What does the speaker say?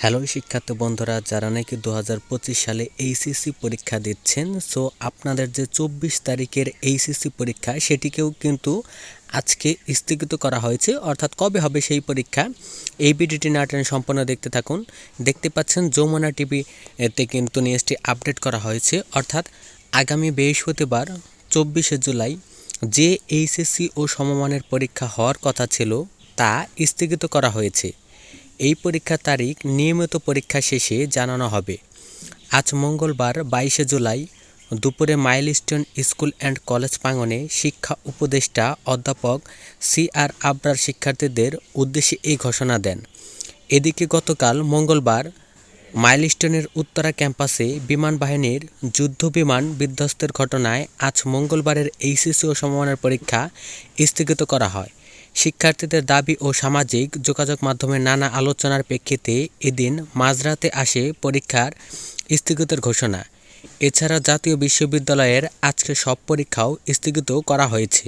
Hello শিক্ষার্থী বন্ধুরা, যারা নাকি 2025 সালে এইচএসসি পরীক্ষা দিচ্ছেন, সো আপনাদের যে 24 তারিখের এইচএসসি পরীক্ষা সেটিকেও কিন্তু আজকে স্থগিত করা হয়েছে। অর্থাৎ কবে হবে সেই পরীক্ষা, এই ভিডিওটি না টেনে সম্পূর্ণ দেখতে থাকুন। দেখতে পাচ্ছেন যমুনা টিভি এতে কিন্তু নিউজটি আপডেট করা হয়েছে। অর্থাৎ আগামী বৃহস্পতিবার 24শে জুলাই যে এইচএসসি ও সমমানের পরীক্ষা হওয়ার কথা ছিল তা স্থগিত করা হয়েছে। এই পরীক্ষার তারিখ নিয়মিত পরীক্ষা শেষে জানানো হবে। আজ মঙ্গলবার 22শে জুলাই দুপুরে মাইলস্টোন স্কুল অ্যান্ড কলেজ প্রাঙ্গণে শিক্ষা উপদেষ্টা অধ্যাপক CR আবরার শিক্ষার্থীদের উদ্দেশ্যে এই ঘোষণা দেন। এদিকে গতকাল মঙ্গলবার মাইলস্টোনের উত্তরা ক্যাম্পাসে বিমান বাহিনীর যুদ্ধবিমান বিধ্বস্তের ঘটনায় আজ মঙ্গলবারের এইচএসসি ও সমমানের পরীক্ষা স্থগিত করা হয়। শিক্ষার্থীদের দাবি ও সামাজিক যোগাযোগ মাধ্যমে নানা আলোচনার প্রেক্ষিতে এদিন মাঝরাতে আসে পরীক্ষার স্থগিতের ঘোষণা। এছাড়া জাতীয় বিশ্ববিদ্যালয়ের আজকে সব পরীক্ষাও স্থগিত করা হয়েছে।